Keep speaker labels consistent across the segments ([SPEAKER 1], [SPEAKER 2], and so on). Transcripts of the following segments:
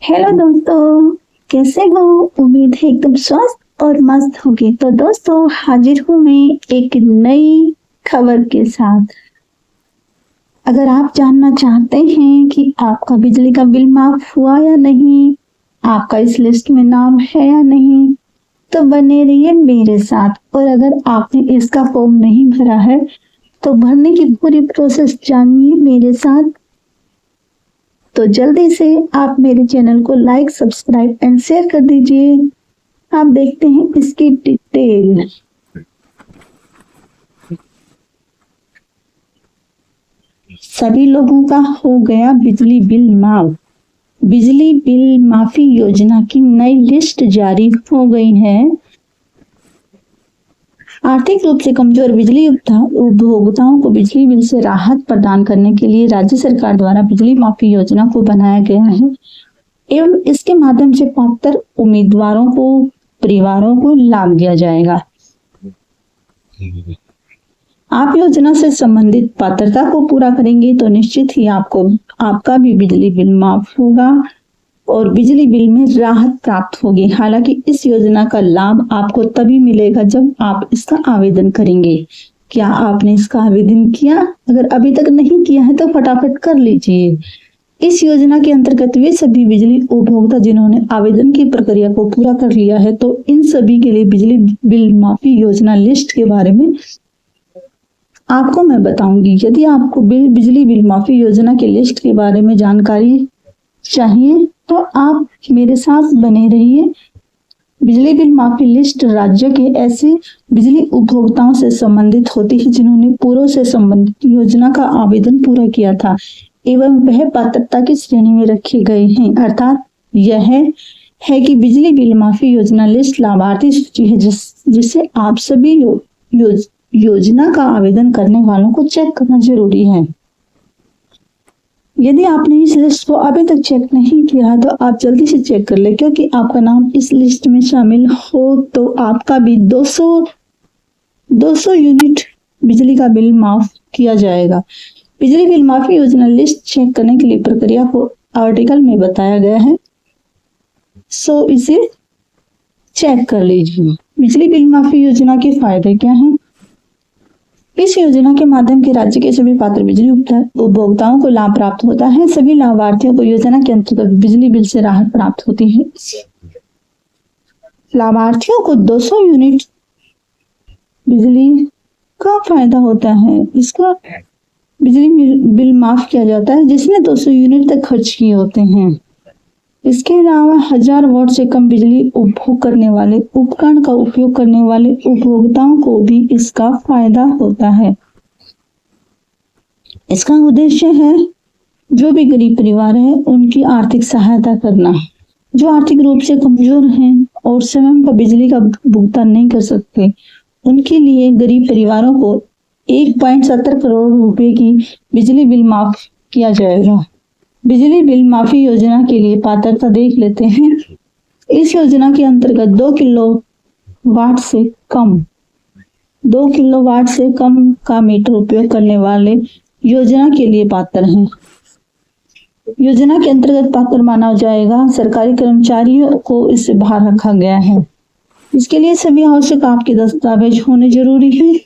[SPEAKER 1] Hello दोस्तों, कैसे हो? उम्मीद है एकदम स्वस्थ और मस्त होगी। तो दोस्तों, हाजिर हूँ मैं एक नई खबर के साथ। अगर आप जानना चाहते हैं कि आपका बिजली का बिल माफ हुआ या नहीं, आपका इस लिस्ट में नाम है या नहीं, तो बने रहिए मेरे साथ। और अगर आपने इसका फॉर्म नहीं भरा है तो भरने की पूरी प्रोसेस जानिए मेरे साथ। तो जल्दी से आप मेरे चैनल को लाइक, सब्सक्राइब एंड शेयर कर दीजिए। आप देखते हैं इसकी डिटेल। सभी लोगों का हो गया बिजली बिल माफ। बिजली बिल माफी योजना की नई लिस्ट जारी हो गई है। आर्थिक रूप से कमजोर बिजली उपभोक्ताओं को बिजली बिल से राहत प्रदान करने के लिए राज्य सरकार द्वारा बिजली माफी योजना को बनाया गया है एवं इसके माध्यम से पात्र उम्मीदवारों को परिवारों को लाभ दिया जाएगा। आप योजना से संबंधित पात्रता को पूरा करेंगे तो निश्चित ही आपका भी बिजली बिल माफ होगा और बिजली बिल में राहत प्राप्त होगी। हालांकि इस योजना का लाभ आपको तभी मिलेगा जब आप इसका आवेदन करेंगे। क्या आपने इसका आवेदन किया? अगर अभी तक नहीं किया है तो फटाफट कर लीजिए। इस योजना के अंतर्गत वे सभी बिजली उपभोक्ता जिन्होंने आवेदन की प्रक्रिया को पूरा कर लिया है, तो इन सभी के लिए बिजली बिल माफी योजना लिस्ट के बारे में आपको मैं बताऊंगी। यदि आपको बिजली बिल माफी योजना के लिस्ट के बारे में जानकारी चाहिए तो आप मेरे साथ बने रहिए। बिजली बिल माफी लिस्ट राज्य के ऐसे बिजली उपभोक्ताओं से संबंधित होती है जिन्होंने पूर्व से संबंधित योजना का आवेदन पूरा किया था एवं वह पात्रता की श्रेणी में रखे गए हैं। अर्थात यह है कि बिजली बिल माफी योजना लिस्ट लाभार्थी सूची है जिसे आप सभी योजना का आवेदन करने वालों को चेक करना जरूरी है। यदि आपने इस लिस्ट को अभी तक चेक नहीं किया तो आप जल्दी से चेक कर ले, क्योंकि आपका नाम इस लिस्ट में शामिल हो तो आपका भी 200 यूनिट बिजली का बिल माफ किया जाएगा। बिजली बिल माफी योजना लिस्ट चेक करने के लिए प्रक्रिया को आर्टिकल में बताया गया है, सो इसे चेक कर लीजिए। बिजली बिल माफी योजना के फायदे क्या हैं? इस योजना के माध्यम से राज्य के सभी पात्र बिजली उपभोक्ताओं को लाभ प्राप्त होता है। सभी लाभार्थियों को योजना के अंतर्गत बिजली बिल से राहत प्राप्त होती है। लाभार्थियों को 200 यूनिट बिजली का फायदा होता है। इसका बिजली बिल माफ किया जाता है जिसने 200 यूनिट तक खर्च किए होते हैं। इसके अलावा 1000 वॉट से कम बिजली उपभोग करने वाले उपकरण का उपयोग करने वाले उपभोक्ताओं को भी इसका फायदा होता है। इसका उद्देश्य है जो भी गरीब परिवार है उनकी आर्थिक सहायता करना। जो आर्थिक रूप से कमजोर हैं और समय पर बिजली का भुगतान नहीं कर सकते, उनके लिए गरीब परिवारों को 1.70 करोड़ रुपए की बिजली बिल माफ किया जाएगा। बिजली बिल माफी योजना के लिए पात्रता देख लेते हैं। इस योजना के अंतर्गत 2 किलोवाट से कम का मीटर उपयोग करने वाले योजना के लिए पात्र हैं। योजना के अंतर्गत पात्र माना जाएगा। सरकारी कर्मचारियों को इससे बाहर रखा गया है। इसके लिए सभी आवश्यक आपके दस्तावेज होने जरूरी है।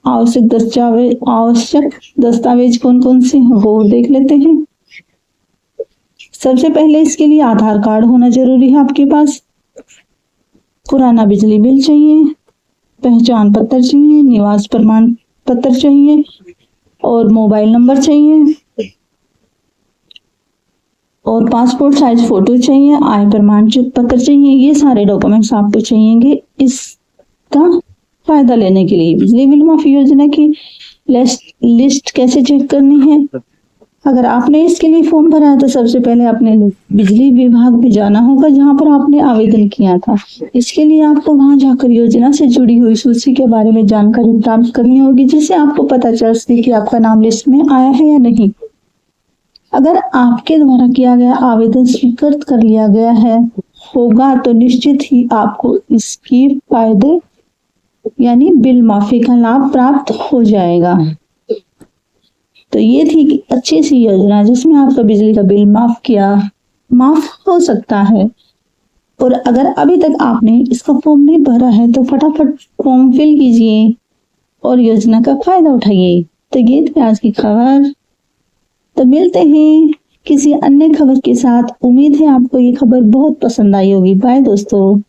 [SPEAKER 1] आवश्यक दस्तावेज कौन कौन से हैं वो देख लेते हैं। सबसे पहले इसके लिए आधार कार्ड होना जरूरी है आपके पास। पुराना बिजली बिल चाहिए, पहचान पत्र चाहिए, निवास प्रमाण पत्र चाहिए और मोबाइल नंबर चाहिए और पासपोर्ट साइज फोटो चाहिए, आय प्रमाण पत्र चाहिए। ये सारे डॉक्यूमेंट्स आपको चाहिए इसका फायदा लेने के लिए। बिजली बिल माफी योजना की लिस्ट कैसे चेक करनी है? अगर आपने इसके लिए फॉर्म भरा है तो सबसे पहले आपने बिजली विभाग में जाना होगा जहां पर आपने आवेदन किया था। इसके लिए आपको वहां जाकर योजना से जुड़ी हुई सूची के बारे में जानकारी प्राप्त करनी होगी, जिससे आपको पता चल सके कि आपका नाम लिस्ट में आया है या नहीं। अगर आपके द्वारा किया गया आवेदन स्वीकृत कर लिया गया है होगा तो निश्चित ही आपको इसकी फायदे यानी बिल माफी का लाभ प्राप्त हो जाएगा। तो ये थी कि अच्छी सी योजना जिसमें आपका बिजली का बिल माफ हो सकता है। और अगर अभी तक आपने इसका फॉर्म नहीं भरा है तो फटाफट फॉर्म फिल कीजिए और योजना का फायदा उठाइए। तो ये थी आज की खबर। तो मिलते हैं किसी अन्य खबर के साथ। उम्मीद है आपको ये खबर बहुत पसंद आई होगी। बाय दोस्तों।